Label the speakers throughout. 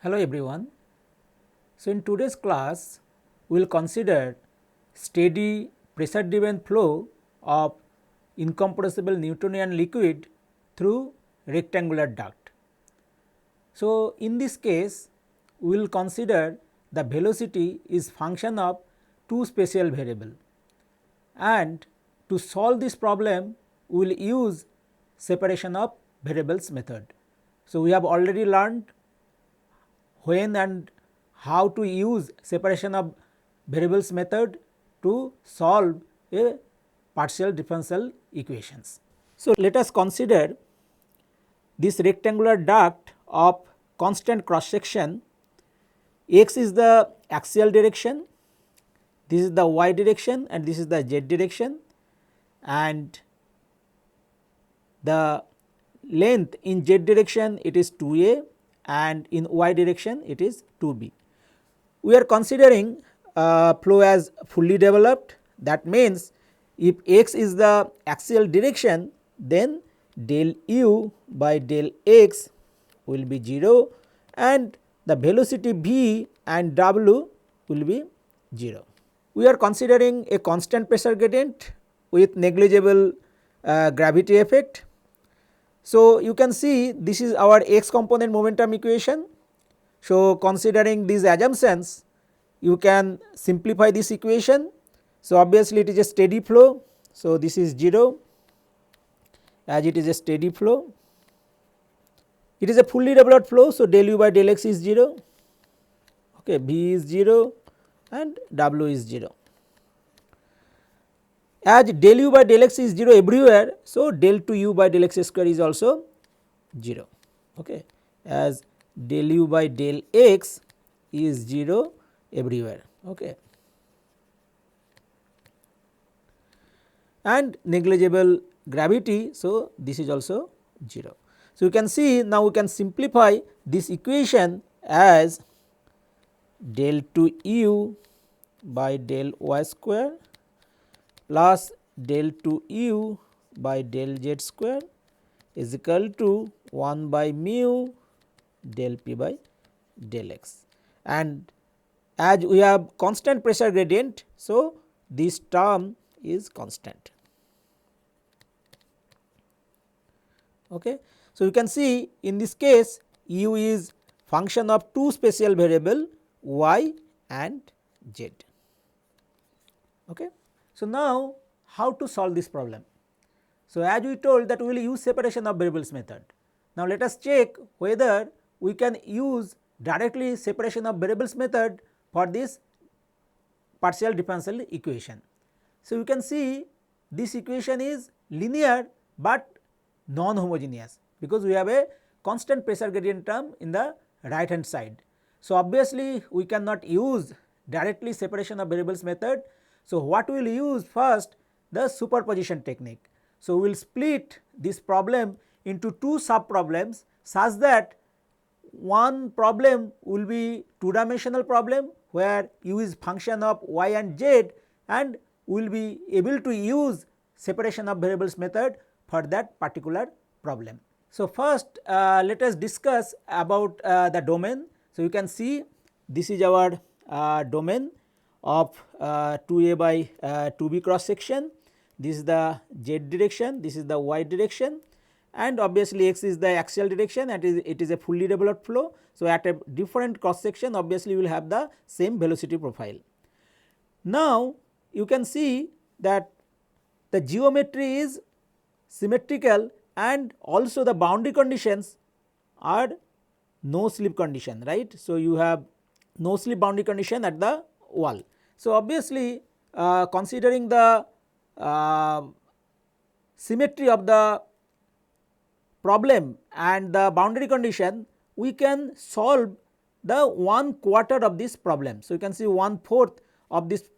Speaker 1: Hello everyone. So, in today's class, we will consider steady pressure driven flow of incompressible Newtonian liquid through rectangular duct. So, in this case, we will consider the velocity is function of two spatial variable, and to solve this problem we will use separation of variables method. So, we have already learned when and how to use separation of variables method to solve a partial differential equations. So, let us consider this rectangular duct of constant cross section. X is the axial direction, this is the y direction and this is the z direction, and the length in z direction it is 2a and in y direction it is 2b. We are considering flow as fully developed. That means, if x is the axial direction, then del u by del x will be 0 and the velocity v and w will be 0. We are considering a constant pressure gradient with negligible gravity effect. So, you can see this is our x component momentum equation. So, considering these assumptions, you can simplify this equation. So, obviously it is a steady flow. So, this is 0 as it is a steady flow. It is a fully developed flow. So, del u by del x is 0, okay, v is 0 and w is 0. As del u by del x is 0 everywhere, so del 2 u by del x square is also 0, okay, as del u by del x is 0 everywhere, okay, and negligible gravity. So, this is also 0. So, you can see now we can simplify this equation as del 2 u by del y square plus del 2 u by del z square is equal to 1 by mu del p by del x, and as we have constant pressure gradient. So, this term is constant. Okay. So, you can see in this case u is function of two spatial variable y and z. Okay. So, now how to solve this problem? So, as we told that we will use separation of variables method. Now, let us check whether we can use directly separation of variables method for this partial differential equation. So, you can see this equation is linear, but non homogeneous, because we have a constant pressure gradient term in the right hand side. So, obviously we cannot use directly separation of variables method. So, what we will use first, the superposition technique. So, we will split this problem into two sub problems such that one problem will be two dimensional problem where u is function of y and z, and we will be able to use separation of variables method for that particular problem. So, first let us discuss about the domain. So, you can see this is our domain of 2a by 2b cross section. This is the z direction, this is the y direction, and obviously x is the axial direction and it is a fully developed flow. So, at a different cross section obviously we will have the same velocity profile. Now, you can see that the geometry is symmetrical and also the boundary conditions are no slip condition, right. So, you have no slip boundary condition at the wall. So, obviously considering the symmetry of the problem and the boundary condition, we can solve the 1/4 of this problem. So, you can see 1/4 of this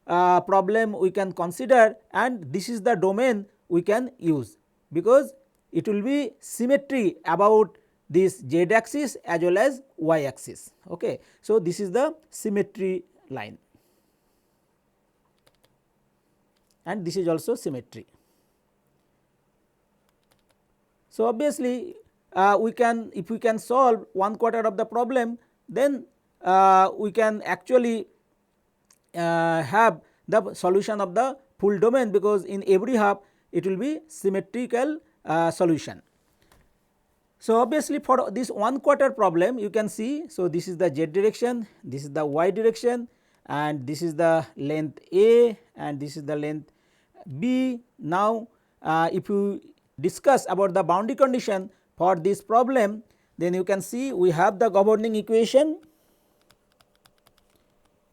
Speaker 1: problem we can consider, and this is the domain we can use, because it will be symmetry about this z axis as well as y axis. Okay. So, this is the symmetry line and this is also symmetry. So, obviously we can, if we can solve 1/4 of the problem, then we can actually have the solution of the full domain, because in every half it will be symmetrical solution. So, obviously for this 1/4 problem you can see, so this is the z direction, this is the y direction, and this is the length A and this is the length B. Now, if you discuss about the boundary condition for this problem, then you can see we have the governing equation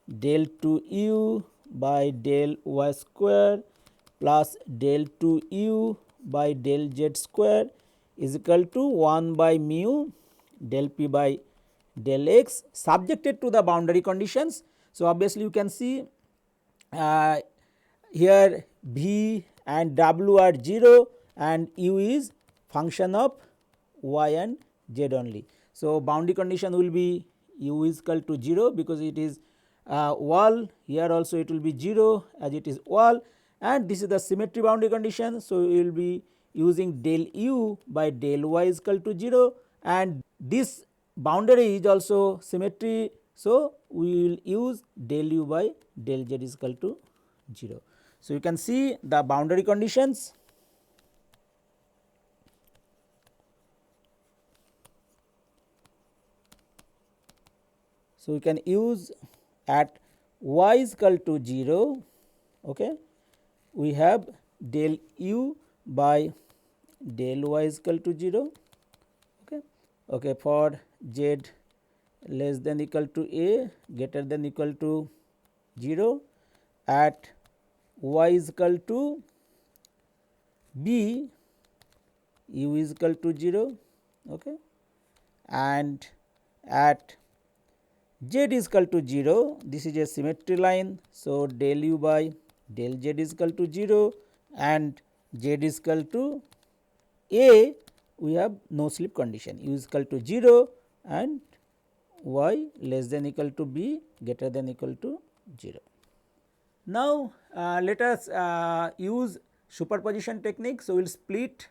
Speaker 1: del 2u by del y square plus del 2u by del z square is equal to 1 by mu del p by del x, subjected to the boundary conditions. So, obviously you can see here v and w are 0 and u is function of y and z only. So, boundary condition will be u is equal to 0 because it is wall, here also it will be 0 as it is wall, and this is the symmetry boundary condition. So, we will be using del u by del y is equal to 0, and this boundary is also symmetry. So, we will use del u by del z is equal to 0. So, you can see the boundary conditions. So, we can use at y is equal to 0, okay, we have del u by del y is equal to 0, okay, for z less than equal to a greater than equal to 0, at y is equal to b u is equal to 0, okay, and at z is equal to 0, this is a symmetry line. So, del u by del z is equal to 0 and z is equal to a, we have no slip condition, u is equal to 0 and y less than equal to b greater than equal to 0. Now, let us use superposition technique. So, we will split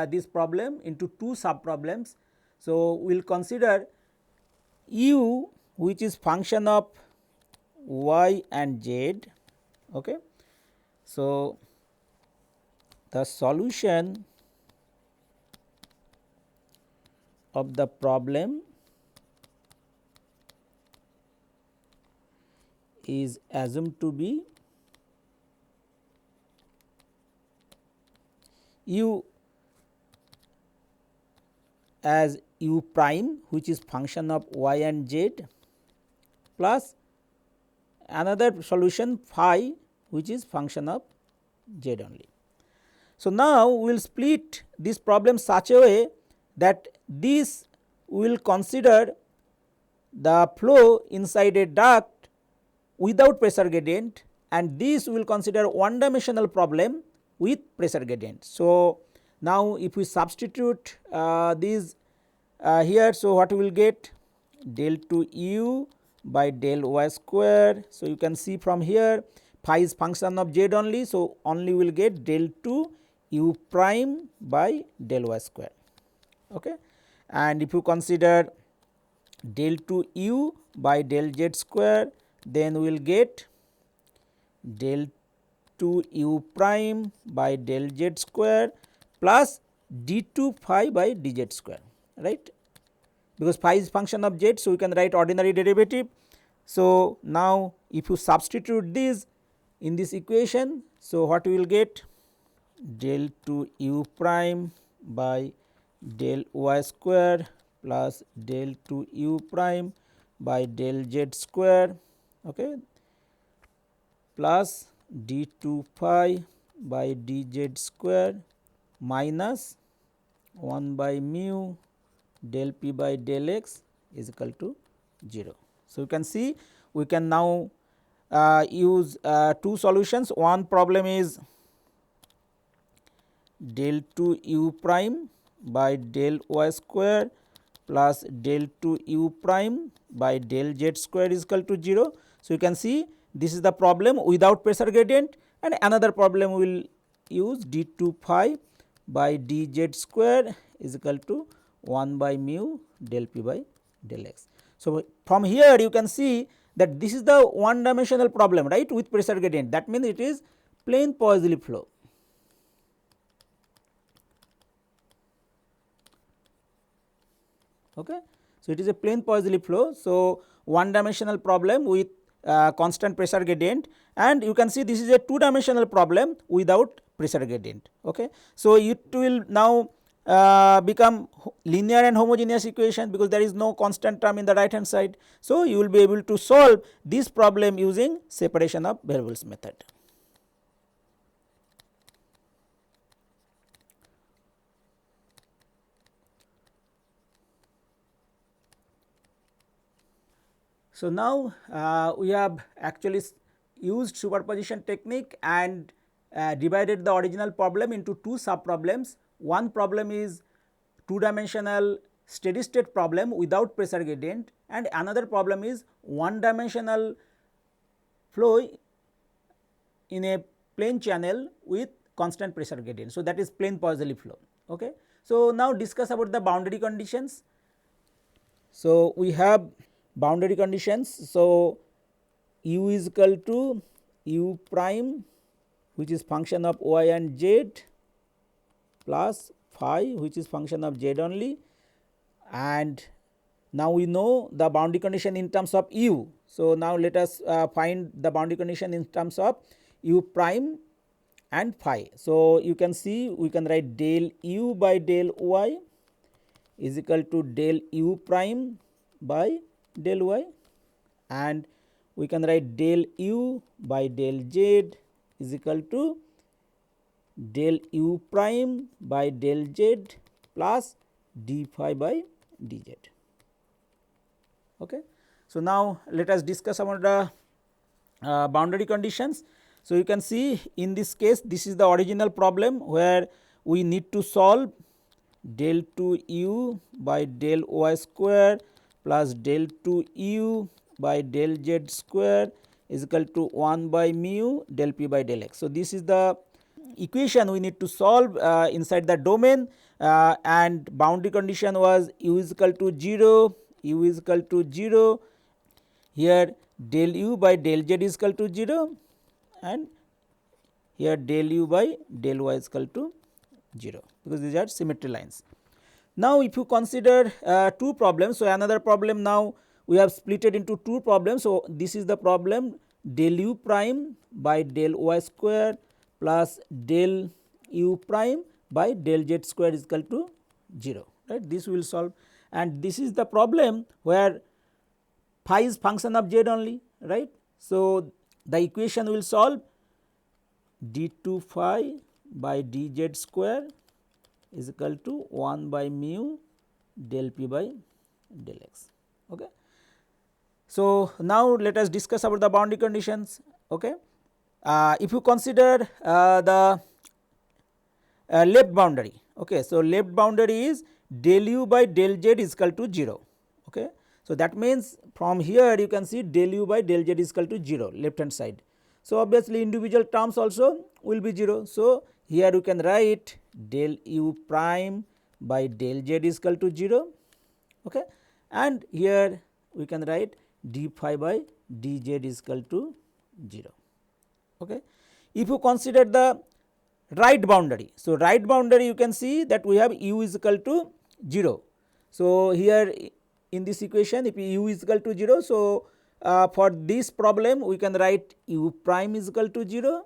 Speaker 1: this problem into two sub problems. So, we will consider u which is function of y and z. Okay. So, the solution of the problem is assumed to be u as u prime which is function of y and z plus another solution phi which is function of z only. So, now we will split this problem such a way that this will consider the flow inside a duct without pressure gradient, and this will consider one dimensional problem with pressure gradient. So, now if we substitute these here, so what we will get del 2 u by del y square. So, you can see from here phi is function of z only. So, only we will get del 2 u prime by del y square. Okay. And if you consider del 2 u by del z square, then we will get del 2 u prime by del z square plus d2 phi by dz square, right, because phi is function of z. So, we can write ordinary derivative. So, now if you substitute this in this equation, so what we will get del 2 u prime by del y square plus del 2 u prime by del z square, okay, plus d2 phi by dz square minus 1 by mu del p by del x is equal to 0. So, you can see we can now use two solutions. One problem is del 2 u prime by del y square plus del 2 u prime by del z square is equal to 0. So, you can see this is the problem without pressure gradient, and another problem we will use d2 phi by dz square is equal to 1 by mu del p by del x. So, from here you can see that this is the one dimensional problem, right, with pressure gradient. That means it is plane Poiseuille flow. Okay. So, it is a plane Poiseuille flow. So, one dimensional problem with constant pressure gradient, and you can see this is a two dimensional problem without pressure gradient. Okay. So, it will now become linear and homogeneous equation because there is no constant term in the right hand side. So, you will be able to solve this problem using separation of variables method. So, now we have actually used superposition technique and divided the original problem into two sub problems. One problem is two dimensional steady state problem without pressure gradient, and another problem is one dimensional flow in a plane channel with constant pressure gradient. So, that is plane Poiseuille flow. Okay. So, now discuss about the boundary conditions. So, we have boundary conditions. So, u is equal to u prime, which is function of y and z, plus phi, which is function of z only, and now we know the boundary condition in terms of u. So, now let us find the boundary condition in terms of u prime and phi. So, you can see we can write del u by del y is equal to del u prime by del y, and we can write del u by del z is equal to del u prime by del z plus d phi by dz. Okay. So, now let us discuss about the boundary conditions. So, you can see in this case this is the original problem where we need to solve del 2 u by del y square plus del 2 u by del z square is equal to 1 by mu del p by del x. So, this is the equation we need to solve inside the domain, and boundary condition was u is equal to 0, u is equal to 0, here del u by del z is equal to 0, and here del u by del y is equal to 0, because these are symmetry lines. Now, if you consider two problems, so another problem, now we have split it into two problems. So, this is the problem del u prime by del y square plus del u prime by del z square is equal to 0, right. This will solve, and this is the problem where phi is function of z only, right. So, the equation will solve d2 phi by dz square is equal to 1 by mu del p by del x. Okay. So, now let us discuss about the boundary conditions. Okay. If you consider the left boundary, okay. So, left boundary is del u by del z is equal to 0. Okay. So, that means from here you can see del u by del z is equal to 0 left hand side. So, obviously individual terms also will be 0. So, here you can write del u prime by del z is equal to 0, okay, and here we can write d phi by dz is equal to 0. Okay. If you consider the right boundary, so right boundary you can see that we have u is equal to 0. So, here in this equation if u is equal to 0, so for this problem we can write u prime is equal to 0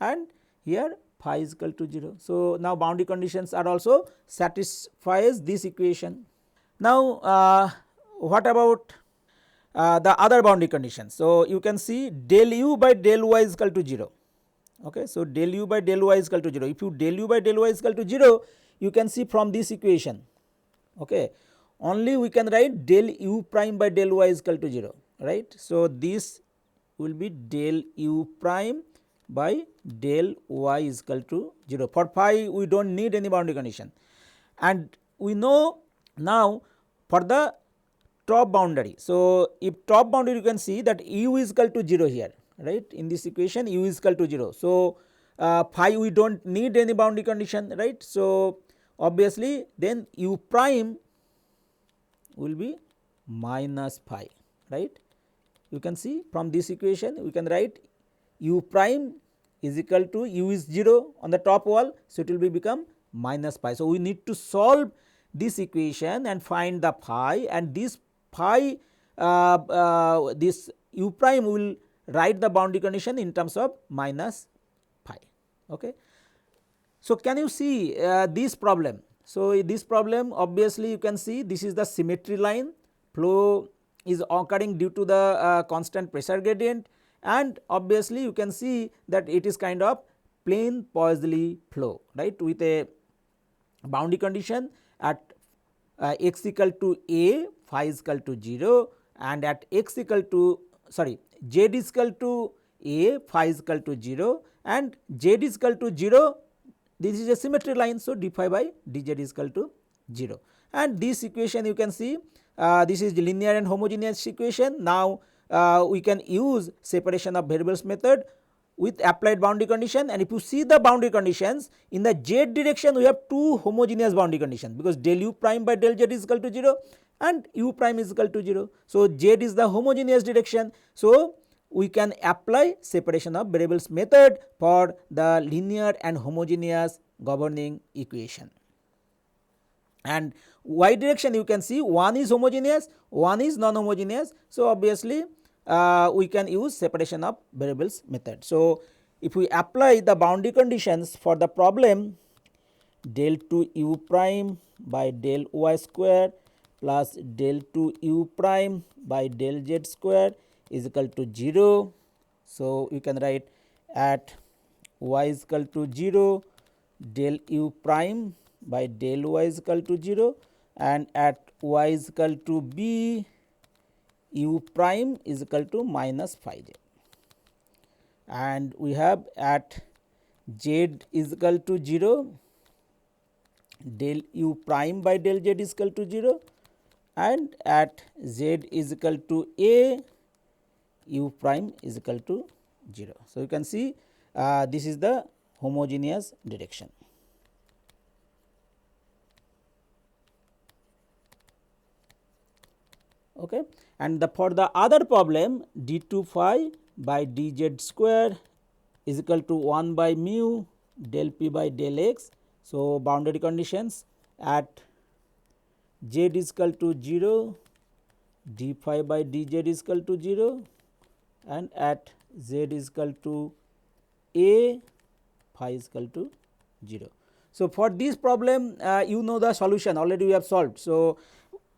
Speaker 1: and here phi is equal to 0. So, now boundary conditions are also satisfies this equation. Now, what about the other boundary conditions? So, you can see del u by del y is equal to 0. Okay. So, del u by del y is equal to 0. If you del u by del y is equal to 0, you can see from this equation, okay, only we can write del u prime by del y is equal to 0, right. So, this will be del u prime by del y is equal to 0. For phi we do not need any boundary condition, and we know now for the top boundary. So, if top boundary you can see that u is equal to 0 here, right, in this equation u is equal to 0. So, phi we do not need any boundary condition, right. So, obviously then u prime will be minus phi, right. You can see from this equation we can write u prime is equal to u is 0 on the top wall. So, it will be become minus phi. So, we need to solve this equation and find the phi, and this phi this u prime will write the boundary condition in terms of minus phi. Okay. So, can you see this problem? So, this problem obviously you can see this is the symmetry line, flow is occurring due to the constant pressure gradient, and obviously you can see that it is kind of plane Poiseuille flow, right, with a boundary condition at x equal to a, phi is equal to 0, and at x equal to z is equal to a, phi is equal to 0, and z is equal to 0. This is a symmetry line. So, d phi by dz is equal to 0, and this equation you can see this is the linear and homogeneous equation. Now, we can use separation of variables method with applied boundary condition, and if you see the boundary conditions in the z direction we have two homogeneous boundary conditions, because del u prime by del z is equal to 0 and u prime is equal to 0. So, z is the homogeneous direction. So, we can apply separation of variables method for the linear and homogeneous governing equation. And y direction you can see one is homogeneous, one is non-homogeneous. So, obviously we can use separation of variables method. So, if we apply the boundary conditions for the problem del 2 u prime by del y square plus del 2 u prime by del z square is equal to 0. So, you can write at y is equal to 0 del u prime by del y is equal to 0, and at y is equal to b u prime is equal to minus phi j, and we have at z is equal to 0 del u prime by del z is equal to 0, and at z is equal to a u prime is equal to 0. So, you can see this is the homogeneous direction. Okay. And for the other problem d2 phi by dz square is equal to 1 by mu del p by del x. So, boundary conditions at z is equal to 0, d phi by dz is equal to 0, and at z is equal to a, phi is equal to 0. So, for this problem you know the solution already we have solved. So,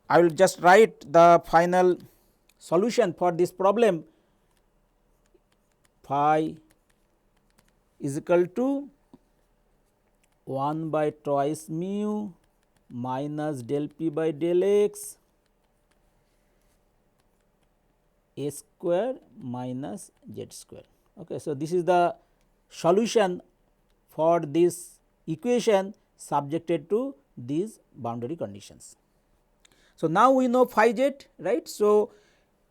Speaker 1: I will just write the final solution for this problem. Phi is equal to 1 by twice mu minus del p by del x a square minus z square. Okay. So, this is the solution for this equation subjected to these boundary conditions. So, now we know phi z, right. So,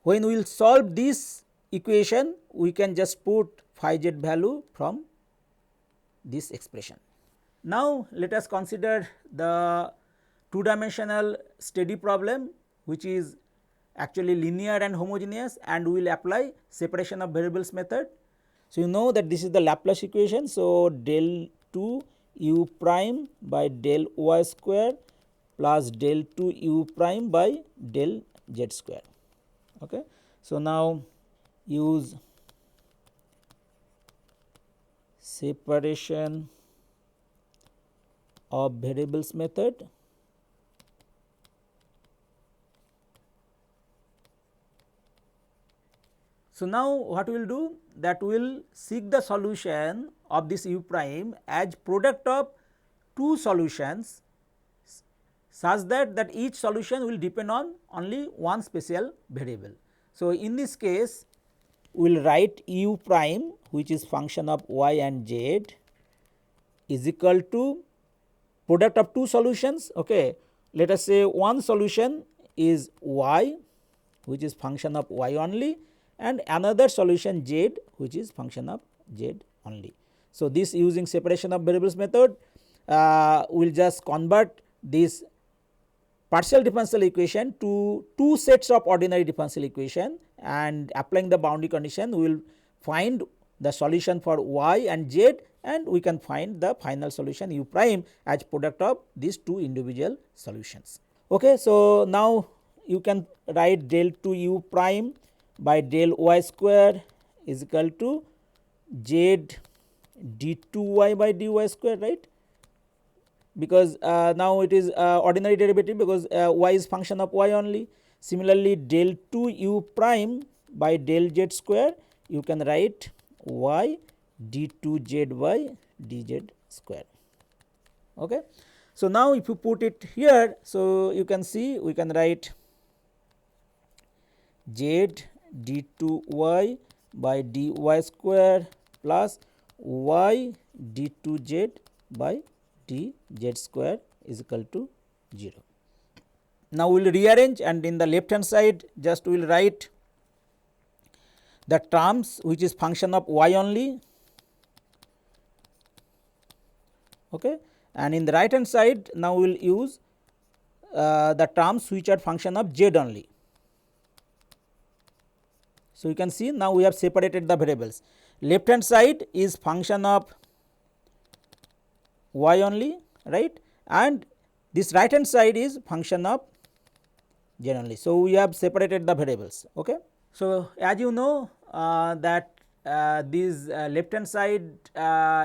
Speaker 1: when we will solve this equation we can just put phi z value from this expression. Now, let us consider the two dimensional steady problem which is actually linear and homogeneous, and we will apply separation of variables method. So, you know that this is the Laplace equation. So, del 2 u prime by del y square plus del 2 u prime by del z square. Okay. So, now use separation of variables method. So, now what we will do, that we will seek the solution of this u prime as product of two solutions such that each solution will depend on only one special variable. So, in this case we will write u prime which is function of y and z is equal to product of two solutions. Okay. Let us say one solution is y which is function of y only, and another solution z which is function of z only. So, this using separation of variables method we will just convert this partial differential equation to two sets of ordinary differential equation, and applying the boundary condition we will find the solution for y and z, and we can find the final solution u prime as product of these two individual solutions. Okay, so now you can write del 2 u prime by del y square is equal to z d2y by dy square, right, because now it is ordinary derivative because y is function of y only. Similarly, del 2 u prime by del z square you can write y d2z by dz square. Okay. So, now if you put it here, so you can see we can write z d2y by dy square plus y d2z by dz square is equal to 0. Now, we will rearrange, and in the left hand side just we will write the terms which is function of y only, okay, and in the right hand side now we will use the terms which are function of z only. So, you can see now we have separated the variables. Left hand side is function of y only, right, and this right hand side is function of z only. So, we have separated the variables. Okay. So, as you know that this left hand side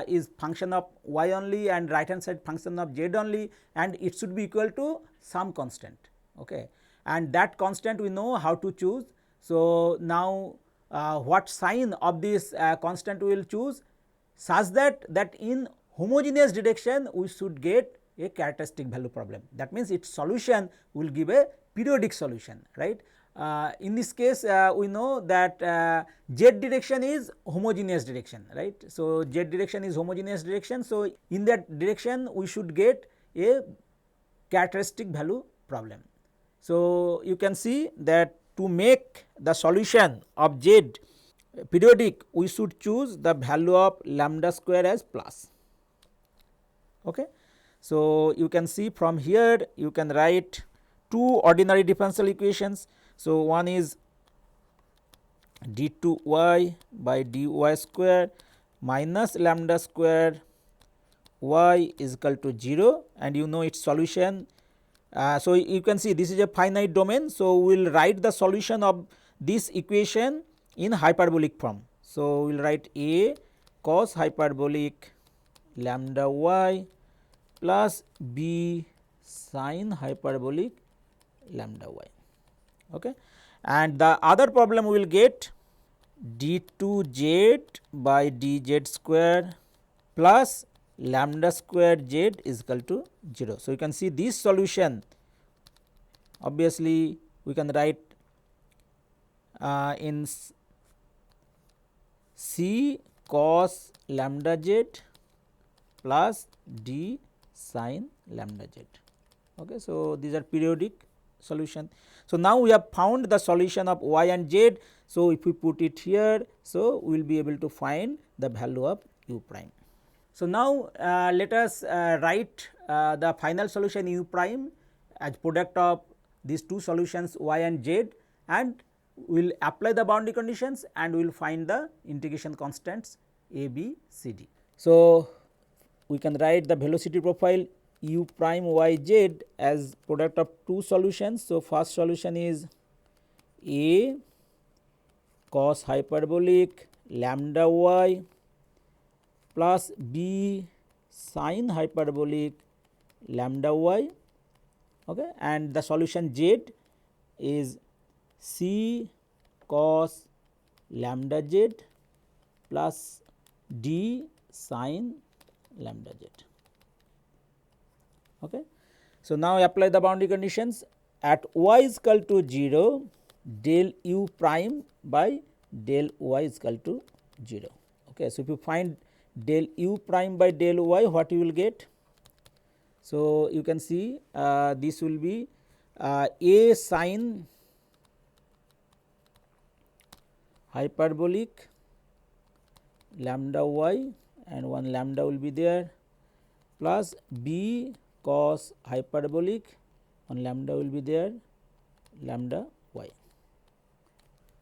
Speaker 1: is function of y only and right hand side function of z only, and it should be equal to some constant, okay, and that constant we know how to choose. So, now what sign of this constant we will choose such that in homogeneous direction we should get a characteristic value problem. That means, its solution will give a periodic solution, right. In this case we know that z direction is homogeneous direction, right. So, z direction is homogeneous direction. So, in that direction we should get a characteristic value problem. So, you can see that to make the solution of z periodic we should choose the value of lambda square as plus. Okay. So, you can see from here you can write two ordinary differential equations. So, one is d2y by dy square minus lambda square y is equal to 0, and you know its solution. So, you can see this is a finite domain. So, we will write the solution of this equation in hyperbolic form. So, we will write a cos hyperbolic lambda y plus b sin hyperbolic lambda y. Okay. And the other problem we will get d2z by dz square plus lambda square z is equal to 0. So, you can see this solution obviously we can write in c cos lambda z plus d sin lambda z. Okay. So, these are periodic solution. So, now we have found the solution of y and z. So, if we put it here, so we will be able to find the value of u prime. So, now let us write the final solution u prime as product of these two solutions y and z, and we will apply the boundary conditions and we will find the integration constants a, b, c, d. So, we can write the velocity profile u prime y z as product of two solutions. So, first solution is a cos hyperbolic lambda y plus b sin hyperbolic lambda y, okay, and the solution z is c cos lambda z plus d sin lambda z. Okay. So, now apply the boundary conditions at y is equal to 0 del u prime by del y is equal to 0. Okay. So, if you find del u prime by del y, what you will get? So, you can see this will be a sin hyperbolic lambda y and one lambda will be there plus b cos hyperbolic on lambda will be there lambda y,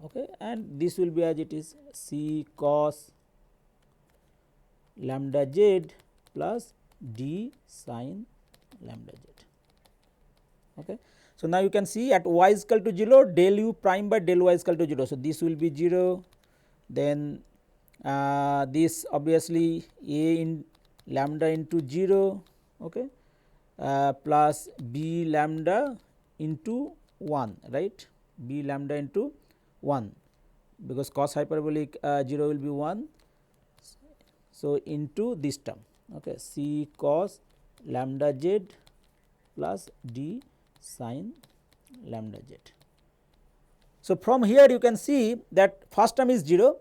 Speaker 1: okay, and this will be as it is c cos lambda z plus d sin lambda z. Okay. So, now you can see at y is equal to 0 del u prime by del y is equal to 0. So, this will be 0, then this obviously a in lambda into 0, okay, plus b lambda into 1, right, b lambda into 1 because cos hyperbolic 0 will be 1. So, into this term, okay, c cos lambda z plus d sin lambda z. So, from here you can see that first term is 0,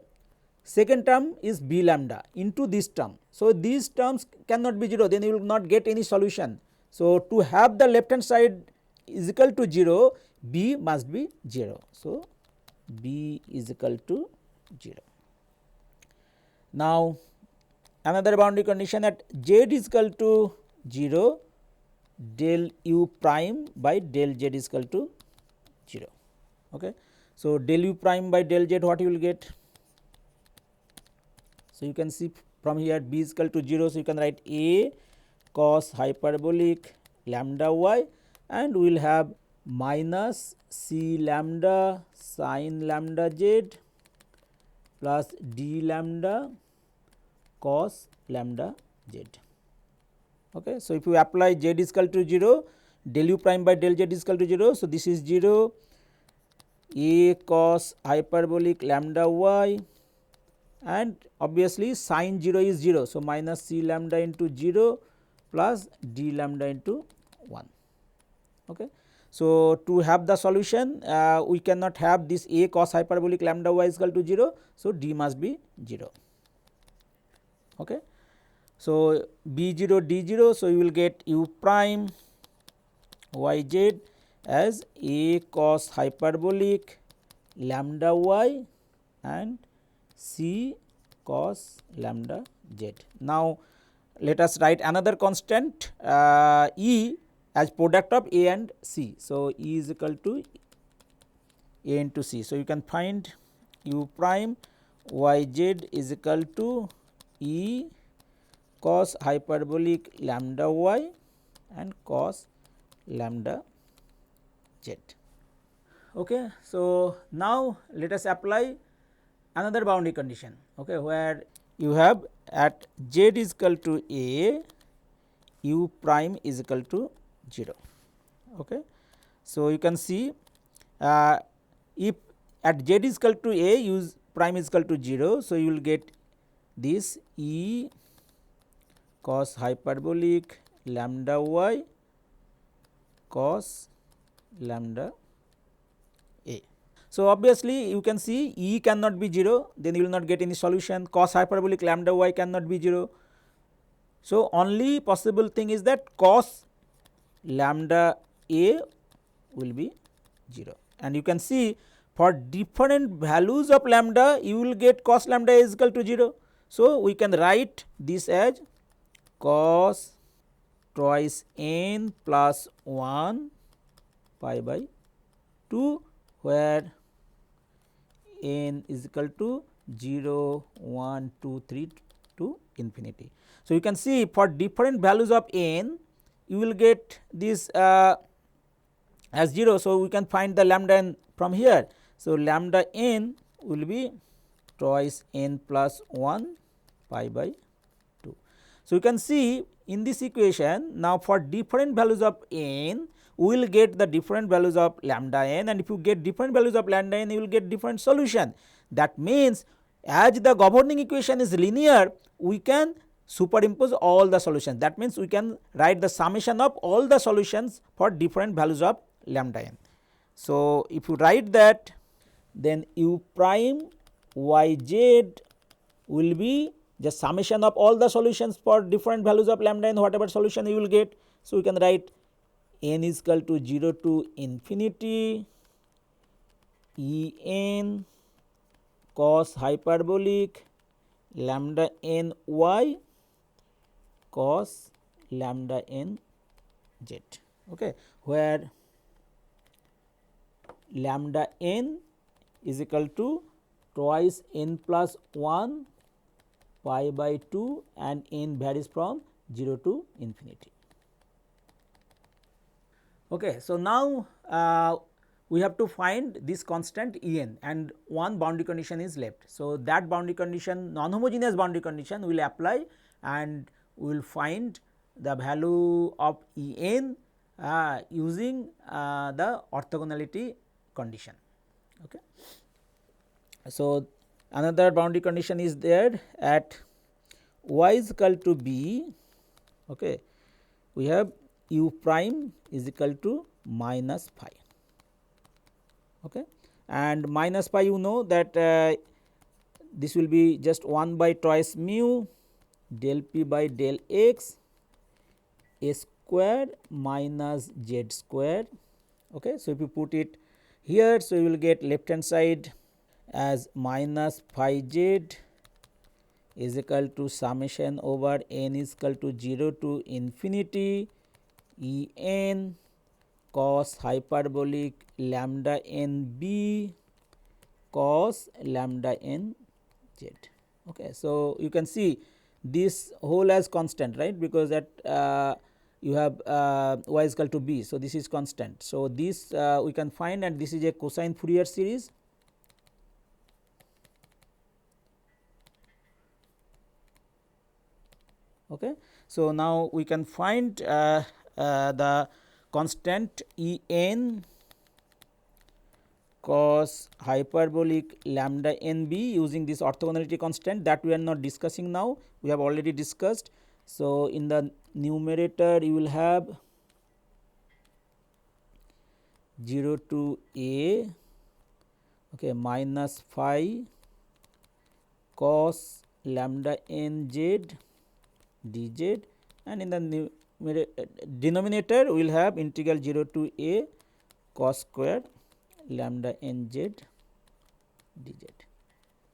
Speaker 1: second term is b lambda into this term. So, these terms cannot be 0, then you will not get any solution. So, to have the left hand side is equal to 0, b must be 0. So, b is equal to 0. Now, another boundary condition at z is equal to 0, del u prime by del z is equal to 0. Okay. So, del u prime by del z what you will get? So, you can see from here b is equal to 0. So, you can write a cos hyperbolic lambda y and we will have minus c lambda sin lambda z plus d lambda cos lambda z. Okay. So, if you apply z is equal to 0, del u prime by del z is equal to 0. So, this is 0, a cos hyperbolic lambda y and obviously sin 0 is 0. So, minus c lambda into 0 plus d lambda into 1. Okay. So, to have the solution we cannot have this a cos hyperbolic lambda y is equal to 0. So, d must be 0. Okay. So, b 0 d 0. So, you will get u prime y z as a cos hyperbolic lambda y and c cos lambda z. Now, let us write another constant E as product of A and C. So, E is equal to A into C. So, you can find u prime y z is equal to E cos hyperbolic lambda y and cos lambda z. Okay. So, now let us apply another boundary condition, okay, where you have at z is equal to a, u prime is equal to 0. Okay. So, you can see if at z is equal to a, u prime is equal to 0. So, you will get this E cos hyperbolic lambda y cos lambda a. So, obviously, you can see E cannot be 0, then you will not get any solution, cos hyperbolic lambda y cannot be 0. So, only possible thing is that cos lambda a will be 0, and you can see for different values of lambda you will get cos lambda is equal to 0. So, we can write this as cos twice n plus 1 pi by 2, where n is equal to 0, 1, 2, 3 to infinity. So, you can see for different values of n you will get this as 0. So, we can find the lambda n from here. So, lambda n will be twice n plus 1 pi by 2. So, you can see in this equation now for different values of n we will get the different values of lambda n, and if you get different values of lambda n you will get different solution. That means, as the governing equation is linear we can superimpose all the solutions. That means, we can write the summation of all the solutions for different values of lambda n. So, if you write that, then u prime y z will be the summation of all the solutions for different values of lambda n, whatever solution you will get. So, we can write n is equal to 0 to infinity E n cos hyperbolic lambda n y cos lambda n z, okay, where lambda n is equal to twice n plus 1 pi by 2 and n varies from 0 to infinity. Okay. So, now we have to find this constant E n and one boundary condition is left. So, that boundary condition, non-homogeneous boundary condition will apply and we will find the value of E n using the orthogonality condition. Okay. So, another boundary condition is there at y is equal to b, okay, we have u prime is equal to minus phi, okay, and minus phi you know that this will be just 1 by twice mu del p by del x a square minus z square. Okay. So, if you put it here, so you will get left hand side as minus phi z is equal to summation over n is equal to 0 to infinity E n cos hyperbolic lambda n b cos lambda n z. Okay. So, you can see this whole as constant, right, because that you have y is equal to b. So, this is constant. So, this we can find and this is a cosine Fourier series. Okay. So, now we can find the constant E n cos hyperbolic lambda n b using this orthogonality constant that we are not discussing now, we have already discussed. So, in the numerator you will have 0 to a, okay, minus phi cos lambda n z dz, and in the denominator we will have integral 0 to a cos square lambda n z dz.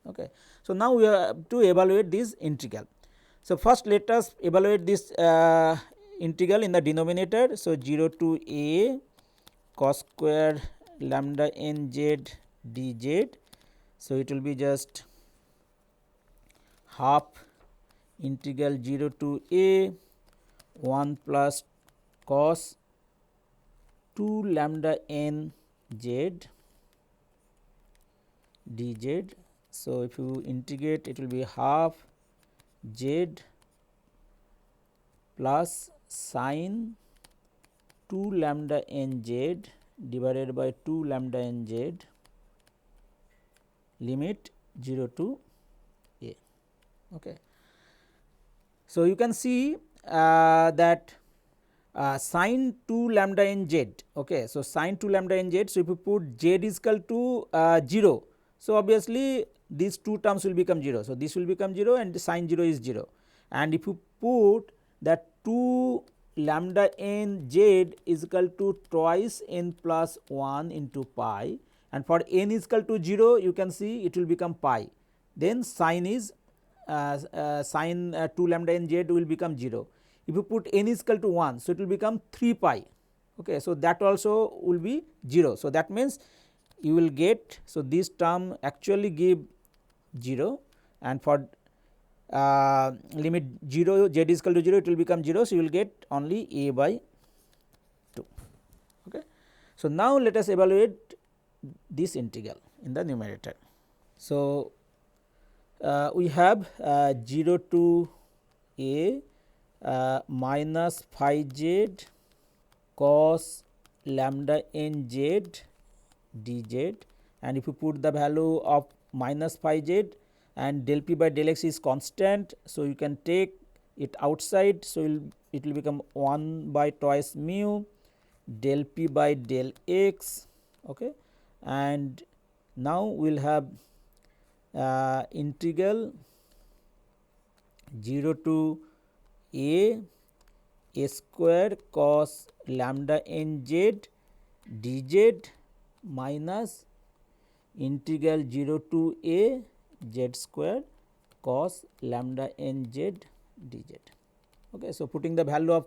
Speaker 1: Okay. So, now we have to evaluate this integral. So, first let us evaluate this integral in the denominator. So, 0 to a cos square lambda n z dz. So, it will be just half integral 0 to a 1 plus cos 2 lambda n z dz. So, if you integrate it will be half z plus sin 2 lambda n z divided by 2 lambda n z limit 0 to a. Okay. So, you can see that sin 2 lambda n z. Okay. So, sin 2 lambda n z. So, if you put z is equal to 0. So, obviously, these two terms will become 0. So, this will become 0 and the sin 0 is 0, and if you put that 2 lambda n z is equal to twice n plus 1 into pi, and for n is equal to 0 you can see it will become pi, then sin is sin 2 lambda n z will become 0. If you put n is equal to 1, so it will become 3 pi. Okay. So, that also will be 0. So, that means you will get, so this term actually give 0, and for limit 0 z is equal to 0 it will become 0. So, you will get only a by 2. Okay. So, now let us evaluate this integral in the numerator. So, we have 0 to a minus phi z cos lambda n z dz, and if you put the value of minus phi z and del p by del x is constant. So, you can take it outside. So, it will become 1 by twice mu del p by del x. Okay. And now, we will have integral 0 to a square cos lambda n z dz minus integral 0 to a z square cos lambda n z dz. Okay. So, putting the value of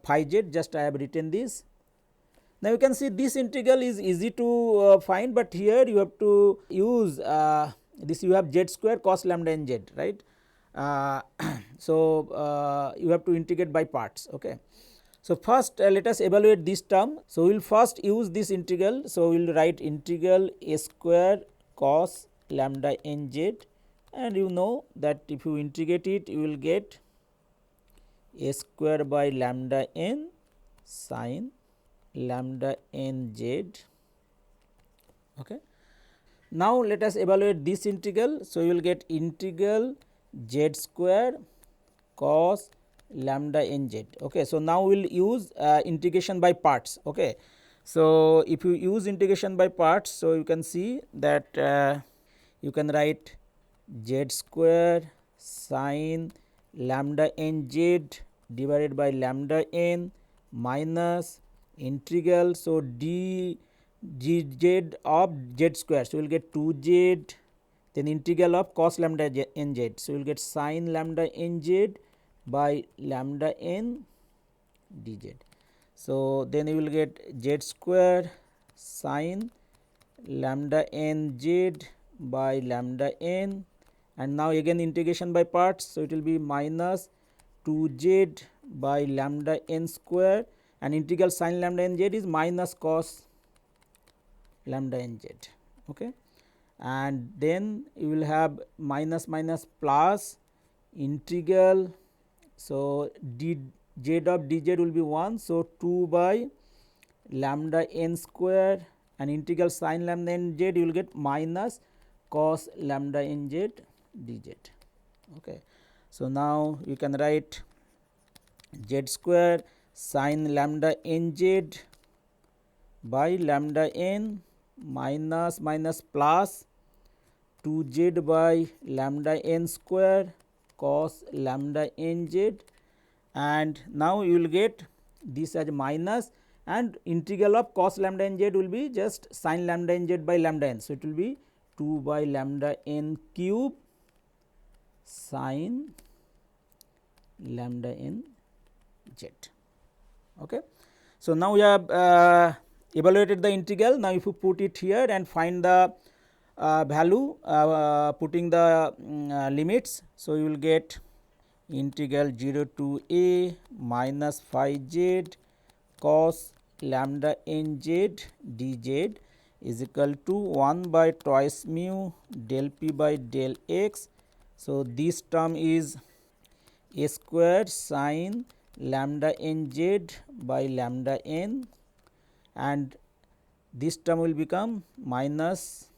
Speaker 1: phi z, just I have written this. Now, you can see this integral is easy to find, but here you have to use this, you have z square cos lambda n z, right. So, you have to integrate by parts. Okay. So, first let us evaluate this term. So, we will first use this integral. So, we will write integral a square cos lambda n z, and you know that if you integrate it, you will get a square by lambda n sin lambda n z. Okay. Now, let us evaluate this integral. So, you will get integral z square cos lambda n z. Okay. So, now we will use integration by parts. Okay. So, if you use integration by parts, so you can see that you can write z square sin lambda n z divided by lambda n minus integral. So, dz of z square. So, we will get 2z, then integral of cos lambda n z. So, we will get sin lambda n z by lambda n dz. So, then you will get z square sin lambda n z by lambda n, and now again integration by parts. So, it will be minus 2z by lambda n square, and integral sin lambda n z is minus cos lambda n z. Okay. And then you will have minus minus plus integral. So, z of dz will be 1. So, 2 by lambda n square, and integral sin lambda n z you will get minus cos lambda n z dz. Okay. So, now you can write z square sin lambda n z by lambda n minus minus plus 2z by lambda n square cos lambda n z, and now you will get this as minus, and integral of cos lambda n z will be just sin lambda n z by lambda n. So, it will be 2 by lambda n cube sin lambda n z. Okay. So, now we have evaluated the integral. Now, if you put it here and find the value putting the limits. So, you will get integral 0 to a minus phi z cos lambda n z dz is equal to 1 by twice mu del p by del x. So, this term is a square sin lambda n z by lambda n, and this term will become minus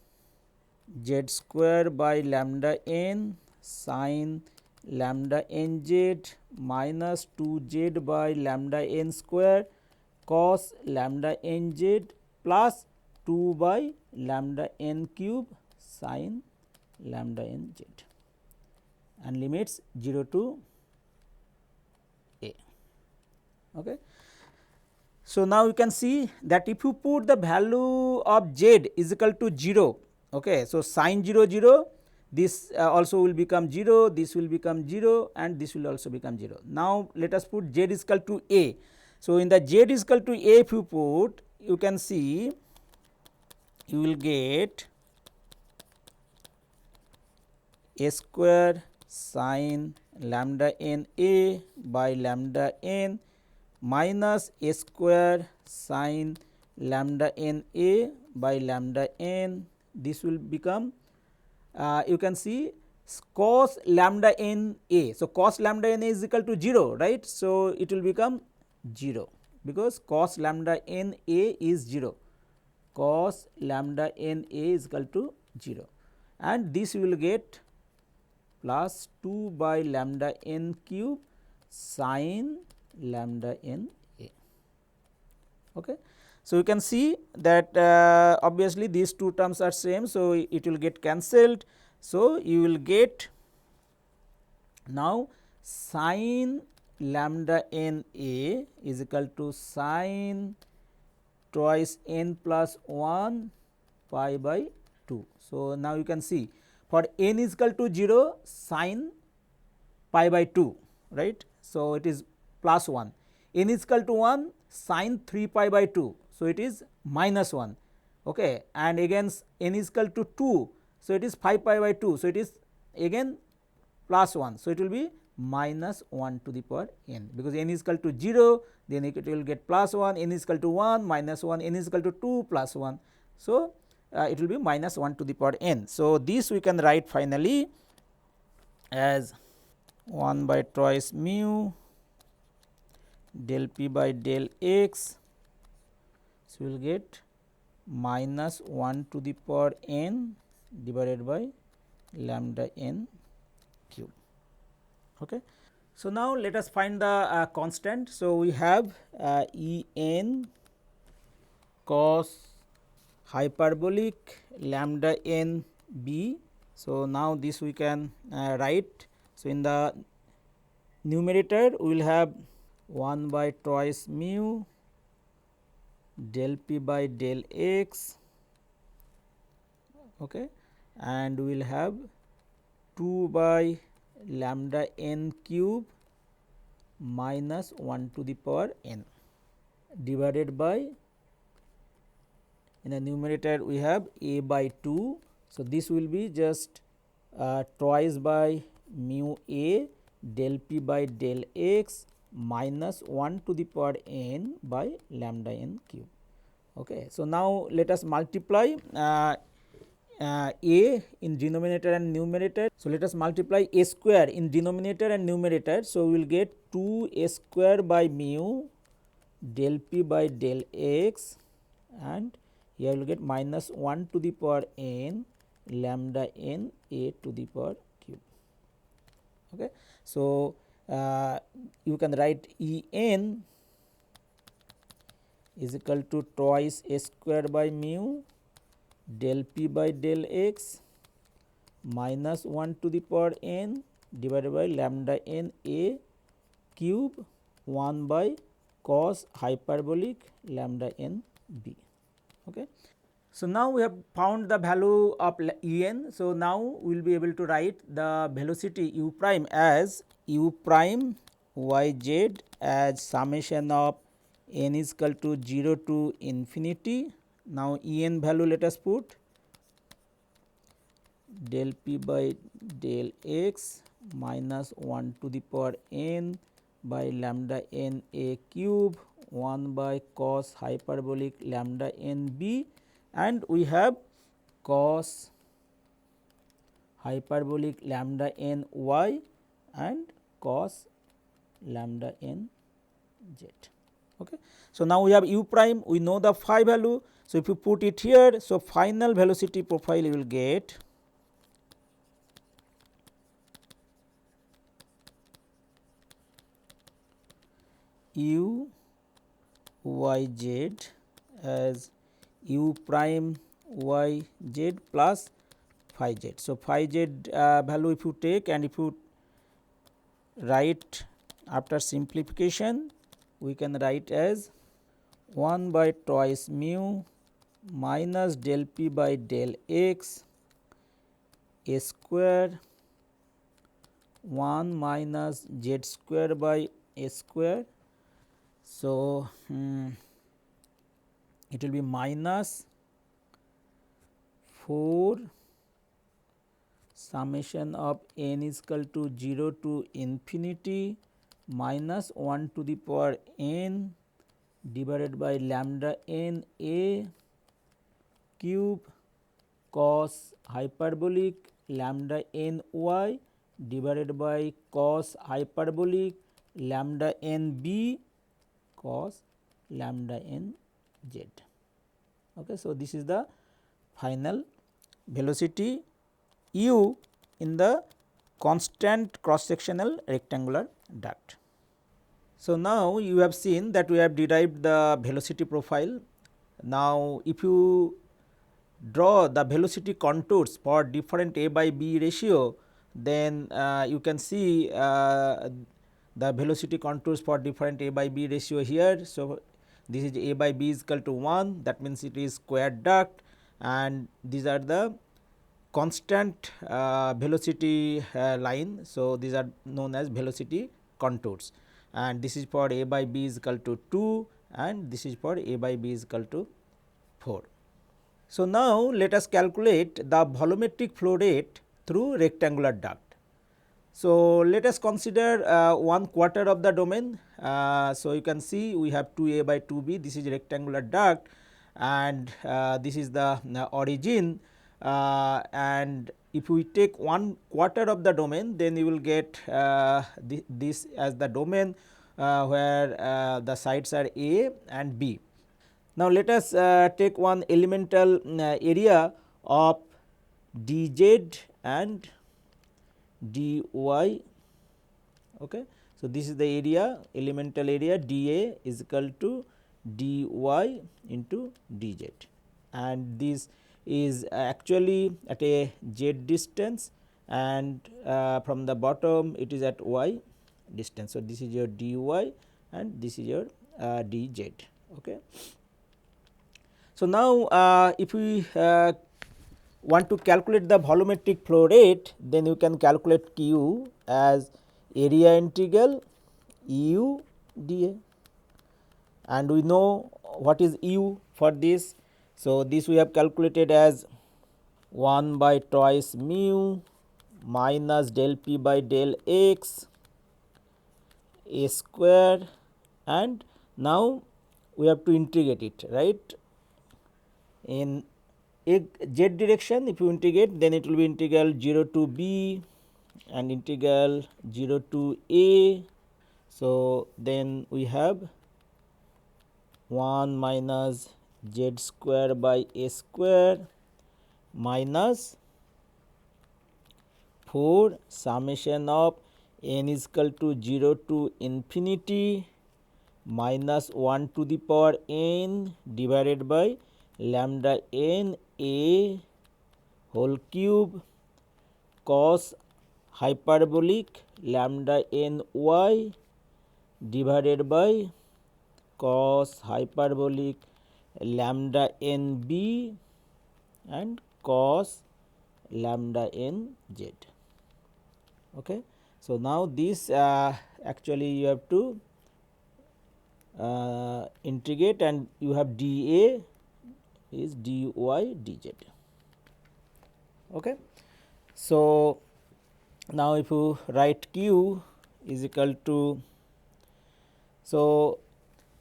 Speaker 1: z square by lambda n sin lambda n z minus 2z by lambda n square cos lambda n z plus 2 by lambda n cube sin lambda n z, and limits 0 to a. Okay. So, now you can see that if you put the value of z is equal to 0, okay, so sin 0 0, this also will become 0, this will become 0, and this will also become 0. Now, let us put z is equal to a. So, in the z is equal to a, if you put, you can see you will get a square sin lambda n a by lambda n minus a square sin lambda n a by lambda n. This will become you can see cos lambda n a. So, cos lambda n a is equal to 0, right. So, it will become 0 because cos lambda n a is 0, cos lambda n a is equal to 0, and this you will get plus 2 by lambda n cube sin lambda n a. Okay. So, you can see that obviously these two terms are same. So, it will get cancelled. So, you will get now sin lambda n a is equal to sin twice n plus 1 pi by 2. So, now you can see for n is equal to 0 sin pi by 2, right. so it is plus 1, n is equal to 1 sin 3 pi by 2, so it is minus 1, okay. And again n is equal to 2, so it is 5 pi by 2, so it is again plus 1, so it will be minus 1 to the power n, because n is equal to 0, then it will get plus 1, n is equal to 1 minus 1, n is equal to 2 plus 1. So, it will be minus 1 to the power n. So, this we can write finally as 1 by twice mu del p by del x, so we will get minus 1 to the power n divided by lambda n cube. Okay. So, now let us find the constant. So, we have E n cos hyperbolic lambda n b. So, now this we can write. So, in the numerator we will have 1 by twice mu del p by del x, okay, and we will have 2 by lambda n cube minus 1 to the power n divided by, in the numerator we have a by 2. So, this will be just twice by mu a del p by del x minus 1 to the power n by lambda n cube. Okay. So, now let us multiply a in denominator and numerator. So, let us multiply a square in denominator and numerator. So, we will get 2 a square by mu del p by del x, and here we will get minus 1 to the power n lambda n a to the power cube. Okay. So, you can write E n is equal to twice a square by mu del p by del x minus 1 to the power n divided by lambda n a cube 1 by cos hyperbolic lambda n b. Okay. So, now we have found the value of E n. So, now we will be able to write the velocity u prime as u prime y z as summation of n is equal to 0 to infinity. Now, E n value let us put del p by del x minus 1 to the power n by lambda n a cube 1 by cos hyperbolic lambda n b, and we have cos hyperbolic lambda n y and cos lambda n z. Okay. So, now we have u prime, we know the phi value. So, if you put it here, so final velocity profile you will get u y z as u prime y z plus phi z. So, phi z value if you take and if you write after simplification, we can write as 1 by twice mu minus del p by del x a square 1 minus z square by a square. So, it will be minus 4 summation of n is equal to 0 to infinity minus 1 to the power n divided by lambda n a cube cos hyperbolic lambda n y divided by cos hyperbolic lambda n b cos lambda n z. Okay. So, this is the final velocity u in the constant cross sectional rectangular duct. So, now you have seen that we have derived the velocity profile. Now, if you draw the velocity contours for different a by b ratio, then you can see the velocity contours for different a by b ratio here. So, this is a by b is equal to 1, that means it is square duct, and these are the constant velocity line. So, these are known as velocity contours, and this is for A by B is equal to 2 and this is for A by B is equal to 4. So, now let us calculate the volumetric flow rate through rectangular duct. So, let us consider 1/4 of the domain. So, you can see we have 2A by 2B, this is rectangular duct, and this is the origin, and if we take 1/4 of the domain, then you will get this as the domain where the sides are A and B. Now, let us take one elemental area of dz and dy. Okay. So, this is the area, elemental area dA is equal to dy into dz, and this is actually at a z distance, and from the bottom it is at y distance. So, this is your dy and this is your dz. Okay. So, now if we want to calculate the volumetric flow rate, then you can calculate Q as area integral U dA, and we know what is U for this. So, this we have calculated as 1 by twice mu minus del P by del x A square, and now we have to integrate it, right. In z direction, if you integrate, then it will be integral 0 to b and integral 0 to a. So, then we have 1 minus z square by a square minus 4 summation of n is equal to 0 to infinity minus 1 to the power n divided by lambda n a whole cube cos hyperbolic lambda n y divided by cos hyperbolic lambda n b and cos lambda n z. Okay. So, now this actually you have to integrate, and you have dA is dy dz. Okay. So, now if you write Q is equal to, so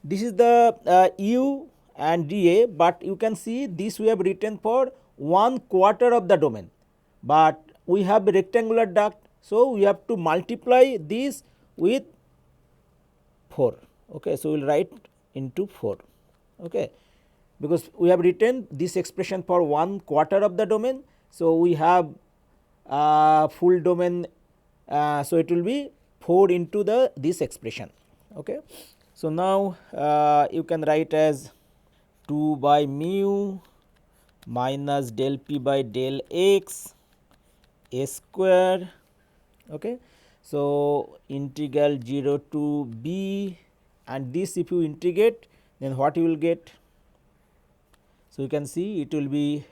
Speaker 1: this is the U and dA, but you can see this we have written for 1/4 of the domain, but we have a rectangular duct. So, we have to multiply this with 4. Okay. So, we will write into 4. Okay. Because we have written this expression for 1/4 of the domain. So, we have full domain, so it will be 4 into the this expression. Okay. So, now you can write as 2 by mu minus del P by del x a square. Okay. So, integral 0 to b, and this if you integrate, then what you will get. So, you can see it will be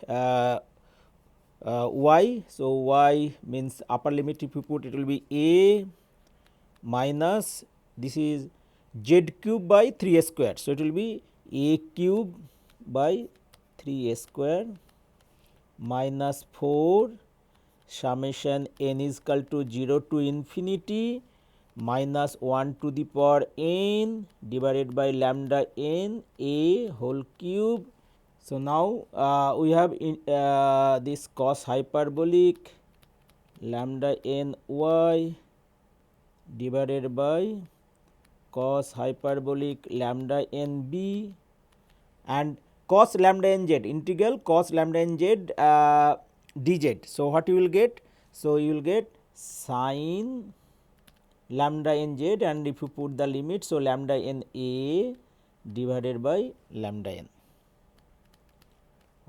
Speaker 1: y. So, y means upper limit, if you put, it will be a minus this is z cube by 3 a square. So, it will be a cube by 3 a square minus 4 summation n is equal to 0 to infinity minus 1 to the power n divided by lambda n a whole cube. So, now we have this cos hyperbolic lambda n y divided by cos hyperbolic lambda n b and cos lambda n z, integral cos lambda n z dz. So, what you will get? So, you will get sin lambda n z, and if you put the limit, so lambda n a divided by lambda n.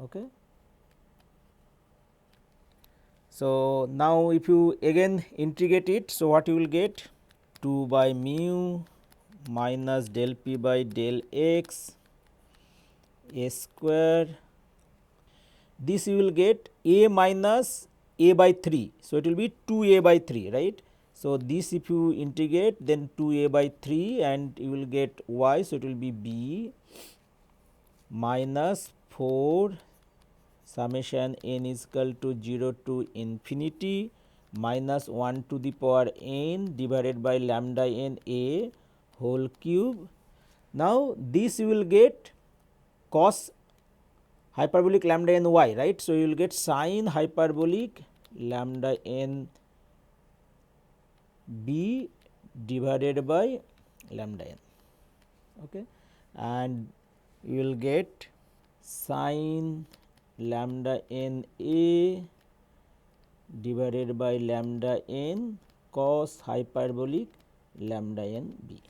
Speaker 1: Okay. So, now if you again integrate it, so what you will get? 2 by mu minus del P by del x a square. This you will get a minus a by 3. So, it will be 2 a by 3, right. So, this if you integrate, then 2a by 3 and you will get y. So, it will be b minus 4 summation n is equal to 0 to infinity minus 1 to the power n divided by lambda n a whole cube. Now, this you will get cos hyperbolic lambda n y, right. So, you will get sin hyperbolic lambda n b divided by lambda n, okay, and you will get sin lambda n a divided by lambda n cos hyperbolic lambda n b.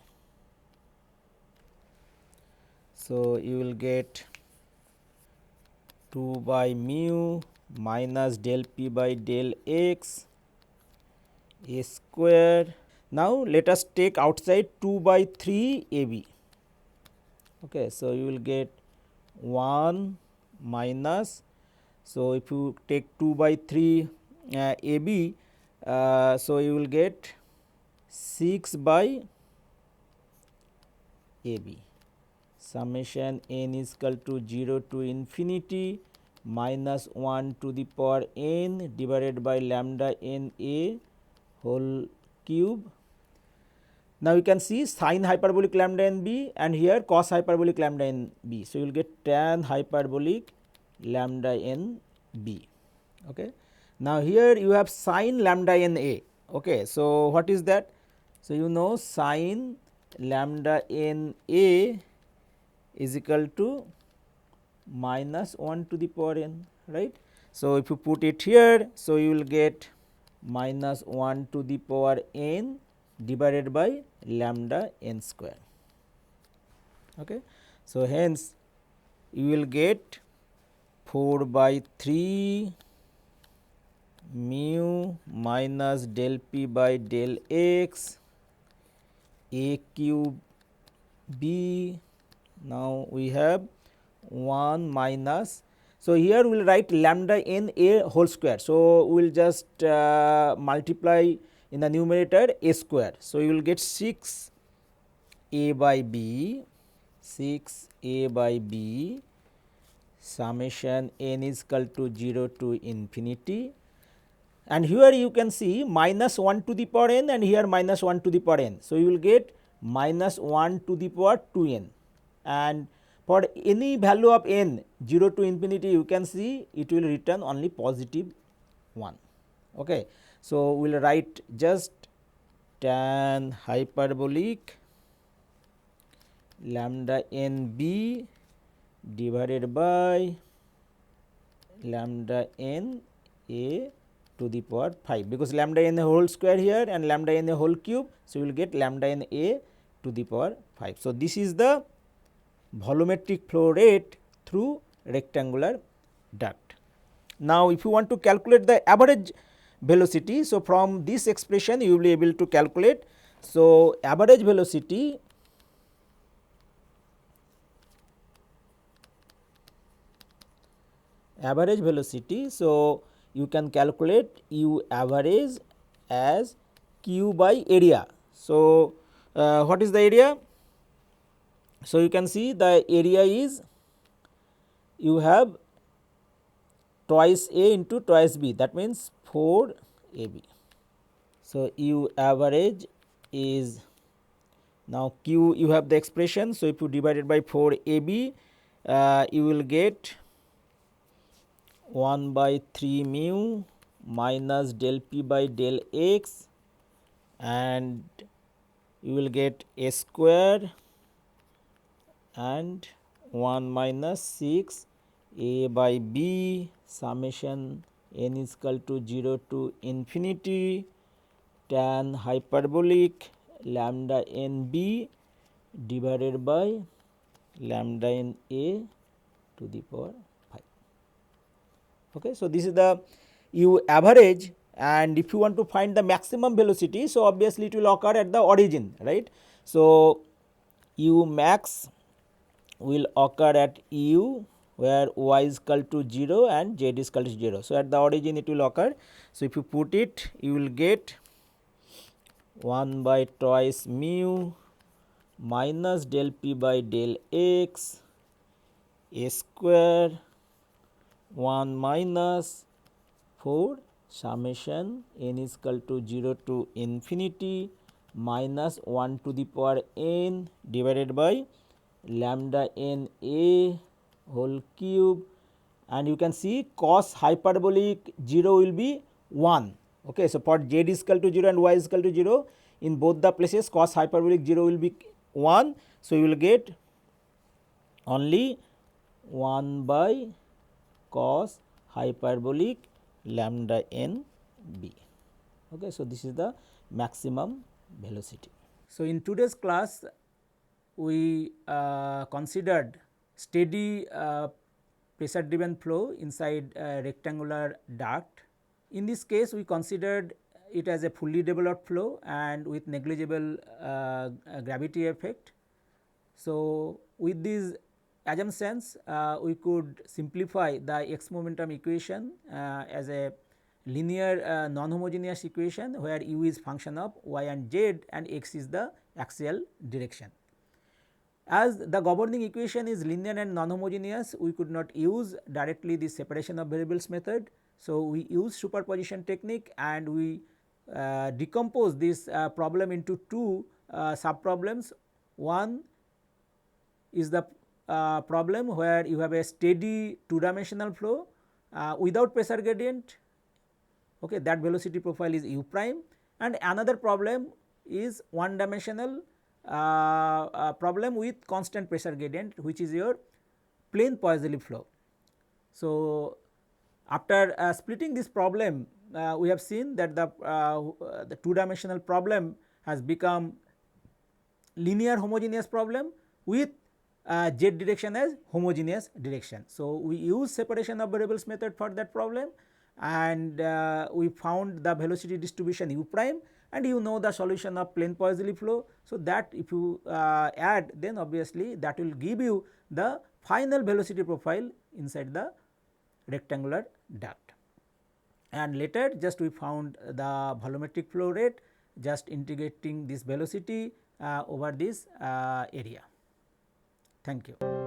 Speaker 1: So, you will get 2 by mu minus del p by del x a square. Now, let us take outside 2 by 3 a b. Okay. So, you will get 1 minus. So, if you take 2 by 3 a b, so you will get 6 by a b summation n is equal to 0 to infinity minus 1 to the power n divided by lambda n a whole cube. Now, you can see sin hyperbolic lambda n b and here cos hyperbolic lambda n b. So, you will get tan hyperbolic lambda n b. Okay. Now, here you have sin lambda n a. Okay. So, what is that? So, you know sin lambda n a is equal to minus 1 to the power n, right. So, if you put it here, so you will get minus 1 to the power n divided by lambda n square. Okay. So, hence you will get 4 by 3 mu minus del p by del x a cube b. Now, we have 1 minus. So, here we will write lambda n a whole square. So, we will just multiply in the numerator a square. So, you will get 6 a by b, 6 a by b summation n is equal to 0 to infinity, and here you can see minus 1 to the power n and here minus 1 to the power n. So, you will get minus 1 to the power 2 n, and for any value of n 0 to infinity you can see it will return only positive 1. Okay. So, we will write just tan hyperbolic lambda n b divided by lambda n a to the power 5, because lambda n a whole square here and lambda n a whole cube. So, we will get lambda n a to the power 5. So, this is the volumetric flow rate through rectangular duct. Now, if you want to calculate the average velocity, so from this expression you will be able to calculate. So, average velocity so you can calculate u average as q by area. So, what is the area? So, you can see the area is, you have twice a into twice b, that means 4 a b. So, u average is, now q you have the expression. So, if you divide it by 4 a b, you will get 1 by 3 mu minus del p by del x, and you will get a square and 1 minus 6 a by b summation n is equal to 0 to infinity tan hyperbolic lambda n b divided by lambda n a to the power 5. Okay. So, this is the u average, and if you want to find the maximum velocity, so obviously it will occur at the origin, right. So, u max will occur at u where y is equal to 0 and z is equal to 0. So, at the origin it will occur. So, if you put it, you will get 1 by twice mu minus del p by del x a square 1 minus 4 summation n is equal to 0 to infinity minus 1 to the power n divided by lambda n a whole cube, and you can see cos hyperbolic 0 will be 1. Okay. So, for z is equal to 0 and y is equal to 0, in both the places cos hyperbolic 0 will be 1. So, you will get only 1 by cos hyperbolic lambda n b. Okay. So, this is the maximum velocity. So, in today's class we considered steady pressure driven flow inside a rectangular duct. In this case we considered it as a fully developed flow and with negligible gravity effect. So, with these assumptions we could simplify the x momentum equation as a linear non-homogeneous equation where u is function of y and z and x is the axial direction. As the governing equation is linear and non-homogeneous, we could not use directly the separation of variables method. So, we use superposition technique and we decompose this problem into two sub problems. One is the problem where you have a steady two dimensional flow without pressure gradient, okay, that velocity profile is u prime, and another problem is one dimensional problem with constant pressure gradient, which is your plane Poiseuille flow. So, after splitting this problem we have seen that the two dimensional problem has become linear homogeneous problem with z direction as homogeneous direction. So, we use separation of variables method for that problem and we found the velocity distribution u prime, and you know the solution of plane Poiseuille flow. So, that if you add, then obviously that will give you the final velocity profile inside the rectangular duct. And later just we found the volumetric flow rate just integrating this velocity over this area. Thank you.